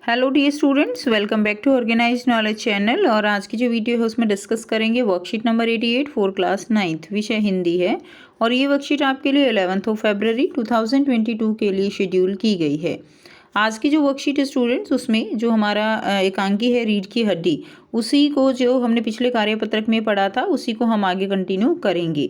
Hello dear students, welcome back to organised knowledge channel. और आज की जो वीडियो है उसमें डिस्कस करेंगे worksheet number 88 for class 9th, विषय हिंदी है। और ये वर्कशीट आपके लिए 11 फरवरी 2022 के लिए शेड्यूल की गई है। आज की जो वर्कशीट है स्टूडेंट्स, उसमें जो हमारा एकांकी है रीढ़ की हड्डी, उसी को जो हमने पिछले कार्यपत्रक में पढ़ा था उसी को हम आगे कंटिन्यू करेंगे।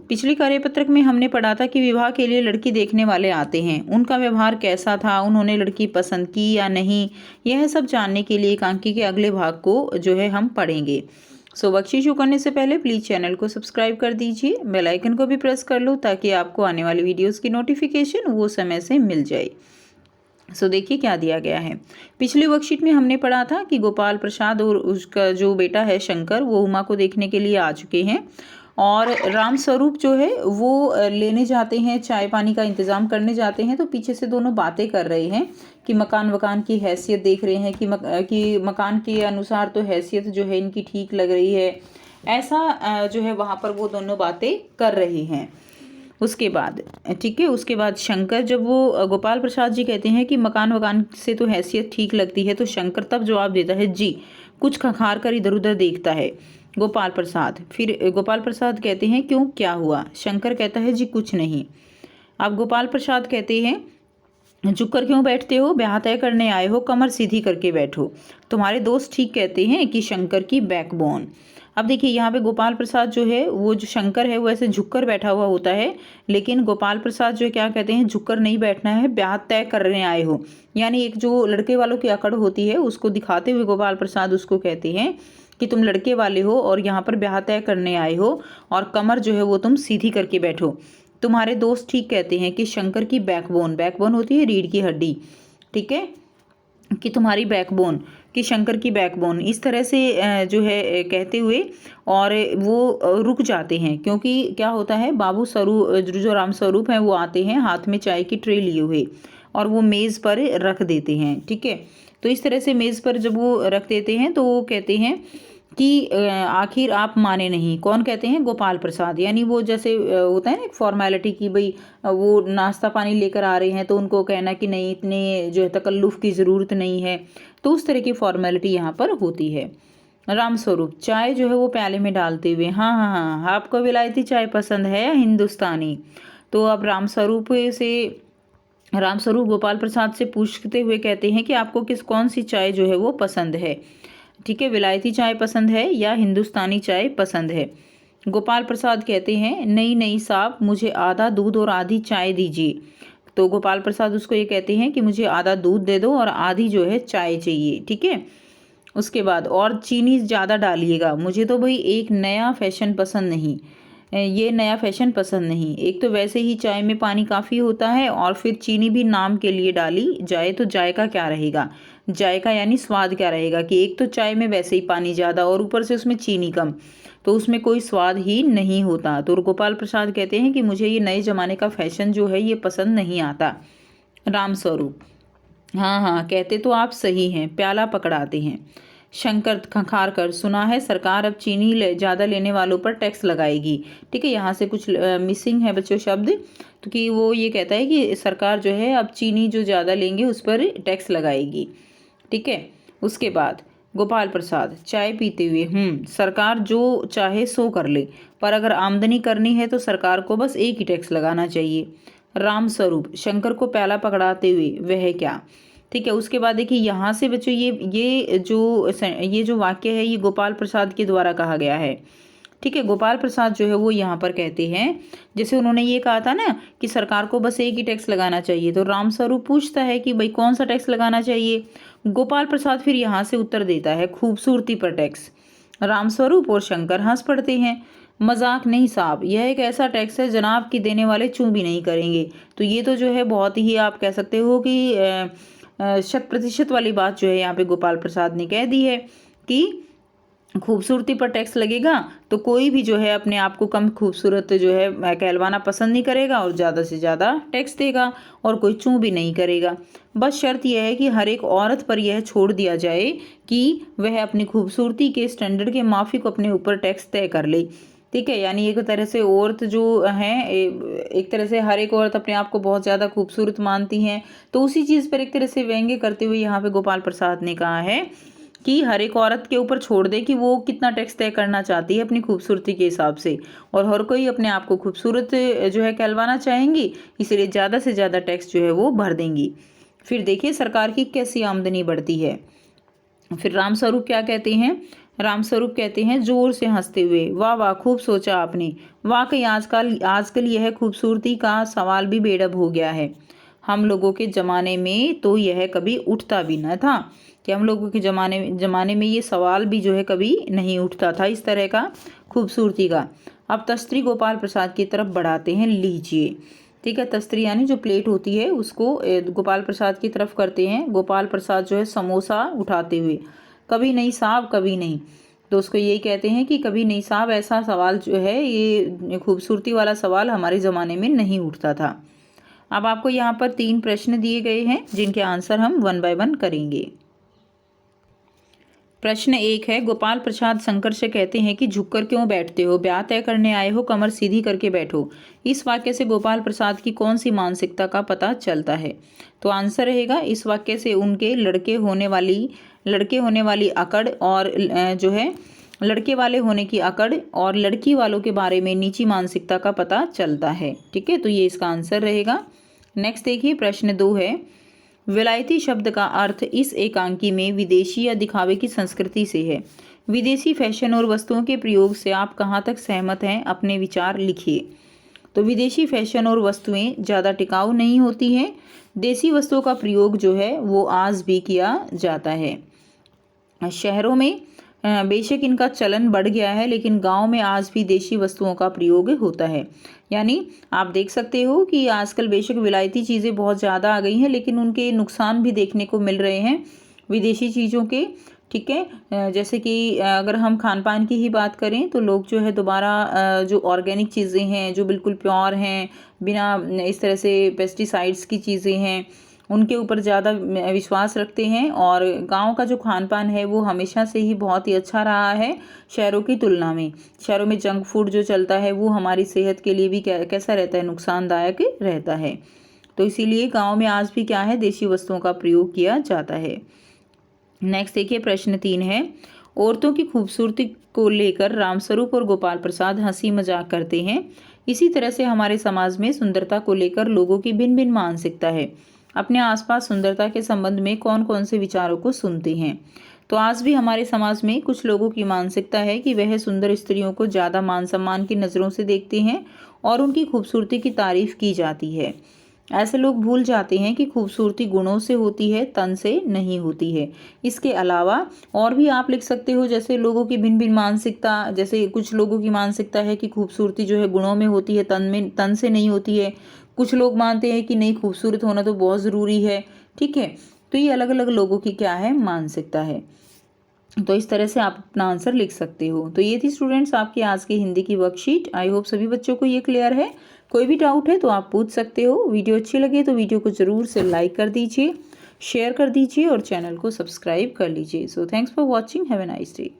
पिछली कार्यपत्रक में हमने पढ़ा था कि विवाह के लिए लड़की देखने वाले आते हैं, उनका व्यवहार कैसा था, उन्होंने लड़की पसंद की या नहीं, यह सब जानने के लिए एकांकी के अगले भाग को जो है हम पढ़ेंगे। वर्कशीट शुरू करने से पहले प्लीज़ चैनल को सब्सक्राइब कर दीजिए, बेल आइकन को भी प्रेस कर लो ताकि आपको आने वाली वीडियोज़ की नोटिफिकेशन वो समय से मिल जाए। देखिए क्या दिया गया है। पिछले वर्कशीट में हमने पढ़ा था कि गोपाल प्रसाद और उसका जो बेटा है शंकर, वो उमा को देखने के लिए आ चुके हैं और राम स्वरूप जो है वो लेने जाते हैं, चाय पानी का इंतज़ाम करने जाते हैं। तो पीछे से दोनों बातें कर रहे हैं कि मकान की हैसियत देख रहे हैं कि मकान के अनुसार तो हैसियत जो है इनकी ठीक लग रही है, ऐसा जो है वहाँ पर वो दोनों बातें कर रहे हैं। उसके बाद ठीक है, उसके बाद शंकर, जब वो गोपाल प्रसाद जी कहते हैं कि मकान से तो हैसियत ठीक लगती है, तो शंकर तब जवाब देता है जी। कुछ खखार कर इधर उधर देखता है गोपाल प्रसाद। फिर गोपाल प्रसाद कहते हैं क्यों, क्या हुआ? शंकर कहता है जी कुछ नहीं। अब गोपाल प्रसाद कहते हैं झुककर क्यों बैठते हो, ब्याह तय करने आए हो, कमर सीधी करके बैठो। तुम्हारे दोस्त ठीक कहते हैं कि शंकर की बैकबोन। अब देखिए यहाँ पे गोपाल प्रसाद जो है, वो जो शंकर है वो ऐसे झुककर बैठा हुआ होता है, लेकिन गोपाल प्रसाद जो है क्या कहते हैं, झुककर नहीं बैठना है, ब्याह तय करने आए हो। यानी एक जो लड़के वालों की अकड़ होती है उसको दिखाते हुए गोपाल प्रसाद उसको कहते हैं कि तुम लड़के वाले हो और यहाँ पर ब्याह तय करने आए हो, और कमर जो है वो तुम सीधी करके बैठो। तुम्हारे दोस्त ठीक कहते हैं कि शंकर की बैकबोन होती है रीढ़ की हड्डी, ठीक है, कि तुम्हारी बैकबोन, कि शंकर की बैकबोन, इस तरह से जो है कहते हुए और वो रुक जाते हैं। क्योंकि क्या होता है, बाबू स्वरूप जो राम स्वरूप हैं वो आते हैं हाथ में चाय की ट्रे लिए हुए और वो मेज़ पर रख देते हैं, ठीक है। तो इस तरह से मेज़ पर जब वो रख देते हैं तो वो कहते हैं कि आखिर आप माने नहीं। कौन कहते हैं? गोपाल प्रसाद। यानी वो जैसे होता है ना एक फॉर्मेलिटी की भाई वो नाश्ता पानी लेकर आ रहे हैं तो उनको कहना कि नहीं, इतने जो है तकल्लुफ़ की ज़रूरत नहीं है। तो उस तरह की फॉर्मेलिटी यहाँ पर होती है। राम स्वरूप चाय जो है वो प्याले में डालते हुए, हाँ हाँ हाँ, आपको विलायती चाय पसंद है या हिंदुस्तानी? तो अब राम स्वरूप गोपाल प्रसाद से पूछते हुए कहते हैं कि आपको कौन सी चाय जो है वो पसंद है, ठीक है, विलायती चाय पसंद है या हिंदुस्तानी चाय पसंद है? गोपाल प्रसाद कहते हैं नहीं नहीं साहब, मुझे आधा दूध और आधी चाय दीजिए। तो गोपाल प्रसाद उसको ये कहते हैं कि मुझे आधा दूध दे दो और आधी जो है चाय चाहिए, ठीक है। उसके बाद और चीनी ज़्यादा डालिएगा, मुझे तो भाई एक नया फैशन पसंद नहीं, ये नया फैशन पसंद नहीं। एक तो वैसे ही चाय में पानी काफ़ी होता है और फिर चीनी भी नाम के लिए डाली जाए तो जायका क्या रहेगा, जायका यानी स्वाद क्या रहेगा, कि एक तो चाय में वैसे ही पानी ज़्यादा और ऊपर से उसमें चीनी कम, तो उसमें कोई स्वाद ही नहीं होता। तो गोपाल प्रसाद कहते हैं कि मुझे ये नए ज़माने का फैशन जो है ये पसंद नहीं आता। राम स्वरूप हाँ हाँ, कहते तो आप सही हैं, प्याला पकड़ाते हैं। शंकर खंखार कर, सुना है सरकार अब चीनी ज़्यादा लेने वालों पर टैक्स लगाएगी, ठीक है। यहाँ से कुछ मिसिंग है बच्चों शब्द, तो कि वो ये कहता है कि सरकार जो है अब चीनी जो ज़्यादा लेंगे उस पर टैक्स लगाएगी, ठीक है। उसके बाद गोपाल प्रसाद चाय पीते हुए, सरकार जो चाहे सो कर ले, पर अगर आमदनी करनी है तो सरकार को बस एक ही टैक्स लगाना चाहिए। राम स्वरूप शंकर को प्याला पकड़ाते हुए, वह क्या, ठीक है। उसके बाद देखिए यहाँ से बच्चों ये जो वाक्य है ये गोपाल प्रसाद के द्वारा कहा गया है, ठीक है। गोपाल प्रसाद जो है वो यहाँ पर कहते हैं, जैसे उन्होंने ये कहा था ना कि सरकार को बस एक ही टैक्स लगाना चाहिए, तो राम स्वरूप पूछता है कि भाई कौन सा टैक्स लगाना चाहिए। गोपाल प्रसाद फिर यहाँ से उत्तर देता है खूबसूरती पर टैक्स। राम स्वरूप और शंकर हंस पड़ते हैं, मजाक नहीं साहब, यह एक ऐसा टैक्स है जनाब की देने वाले चूं भी नहीं करेंगे। तो ये तो जो है बहुत ही आप कह सकते हो कि 100% वाली बात जो है यहाँ पे गोपाल प्रसाद ने कह दी है कि खूबसूरती पर टैक्स लगेगा तो कोई भी जो है अपने आप को कम खूबसूरत जो है कहलवाना पसंद नहीं करेगा और ज़्यादा से ज़्यादा टैक्स देगा और कोई चूं भी नहीं करेगा। बस शर्त यह है कि हर एक औरत पर यह छोड़ दिया जाए कि वह अपनी खूबसूरती के स्टैंडर्ड के माफिक अपने ऊपर टैक्स तय कर ले। ठीक है। यानी एक तरह से औरत जो है एक तरह से हर एक औरत अपने आप को बहुत ज़्यादा खूबसूरत मानती हैं, तो उसी चीज़ पर एक तरह से व्यंग्य करते हुए यहाँ पे गोपाल प्रसाद ने कहा है कि हर एक औरत के ऊपर छोड़ दे कि वो कितना टैक्स तय करना चाहती है अपनी खूबसूरती के हिसाब से, और हर कोई अपने आप को खूबसूरत जो है कहलवाना चाहेंगी, इसलिए ज़्यादा से ज़्यादा टैक्स जो है वो भर देंगी। फिर देखिए सरकार की कैसी आमदनी बढ़ती है। फिर रामस्वरूप क्या कहते हैं, रामस्वरूप कहते हैं जोर से हंसते हुए, वाह वाह खूब सोचा आपने, वाकई आजकल यह खूबसूरती का सवाल भी बेढब हो गया है। हम लोगों के ज़माने में तो यह कभी उठता भी न था, कि हम लोगों के ज़माने में ये सवाल भी जो है कभी नहीं उठता था इस तरह का खूबसूरती का। अब तस्त्री गोपाल प्रसाद की तरफ बढ़ाते हैं, लीजिए। ठीक है, तस्त्री यानी जो प्लेट होती है उसको गोपाल प्रसाद की तरफ करते हैं। गोपाल प्रसाद जो है समोसा उठाते हुए, कभी नहीं साहब कभी नहीं। तो उसको यही कहते हैं कि कभी नहीं साहब, ऐसा सवाल जो है ये खूबसूरती वाला सवाल हमारे ज़माने में नहीं उठता था। अब आपको यहाँ पर 3 प्रश्न दिए गए हैं जिनके आंसर हम 1 बाय 1 करेंगे। प्रश्न 1 है, गोपाल प्रसाद शंकर से कहते हैं कि झुककर क्यों बैठते हो, ब्याह तय करने आए हो, कमर सीधी करके बैठो। इस वाक्य से गोपाल प्रसाद की कौन सी मानसिकता का पता चलता है? तो आंसर रहेगा इस वाक्य से उनके लड़के होने वाली अकड़ और जो है लड़के वाले होने की अकड़ और लड़की वालों के बारे में नीची मानसिकता का पता चलता है। ठीक है, तो ये इसका आंसर रहेगा। नेक्स्ट देखिए प्रश्न 2 है, विलायती शब्द का अर्थ इस एकांकी में विदेशी या दिखावे की संस्कृति से है। विदेशी फैशन और वस्तुओं के प्रयोग से आप कहाँ तक सहमत हैं, अपने विचार लिखिए। तो विदेशी फैशन और वस्तुएं ज़्यादा टिकाऊ नहीं होती हैं। देसी वस्तुओं का प्रयोग जो है वो आज भी किया जाता है। शहरों में बेशक इनका चलन बढ़ गया है, लेकिन गांव में आज भी देशी वस्तुओं का प्रयोग होता है। यानी आप देख सकते हो कि आजकल बेशक विलायती चीज़ें बहुत ज़्यादा आ गई हैं, लेकिन उनके नुकसान भी देखने को मिल रहे हैं विदेशी चीज़ों के। ठीक है, जैसे कि अगर हम खान पान की ही बात करें तो लोग जो है दोबारा जो ऑर्गेनिक चीज़ें हैं जो बिल्कुल प्योर हैं, बिना इस तरह से पेस्टिसाइड्स की चीज़ें हैं, उनके ऊपर ज़्यादा विश्वास रखते हैं। और गांव का जो खान पान है वो हमेशा से ही बहुत ही अच्छा रहा है शहरों की तुलना में। शहरों में जंक फूड जो चलता है वो हमारी सेहत के लिए भी कैसा रहता है, नुकसानदायक रहता है। तो इसीलिए गांव में आज भी क्या है, देशी वस्तुओं का प्रयोग किया जाता है। नेक्स्ट देखिए प्रश्न 3 है, औरतों की खूबसूरती को लेकर रामस्वरूप और गोपाल प्रसाद हंसी मजाक करते हैं। इसी तरह से हमारे समाज में सुंदरता को लेकर लोगों की भिन्न भिन्न मानसिकता है। अपने आसपास सुंदरता के संबंध में कौन कौन से विचारों को सुनते हैं? तो आज भी हमारे समाज में कुछ लोगों की मानसिकता है कि वह सुंदर स्त्रियों को ज़्यादा मान सम्मान की नज़रों से देखते हैं और उनकी खूबसूरती की तारीफ की जाती है। ऐसे लोग भूल जाते हैं कि खूबसूरती गुणों से होती है, तन से नहीं होती है। इसके अलावा और भी आप लिख सकते हो, जैसे लोगों की भिन्न भिन्न मानसिकता, जैसे कुछ लोगों की मानसिकता है कि खूबसूरती जो है गुणों में होती है, तन से नहीं होती है। कुछ लोग मानते हैं कि नहीं, खूबसूरत होना तो बहुत ज़रूरी है। ठीक है, तो ये अलग अलग लोगों की क्या है, मानसिकता है। तो इस तरह से आप अपना आंसर लिख सकते हो। तो ये थी स्टूडेंट्स आपकी आज की हिंदी की वर्कशीट। आई होप सभी बच्चों को ये क्लियर है। कोई भी डाउट है तो आप पूछ सकते हो। वीडियो अच्छी लगे तो वीडियो को ज़रूर से लाइक कर दीजिए, शेयर कर दीजिए और चैनल को सब्सक्राइब कर लीजिए। So thanks for watching, have a nice day.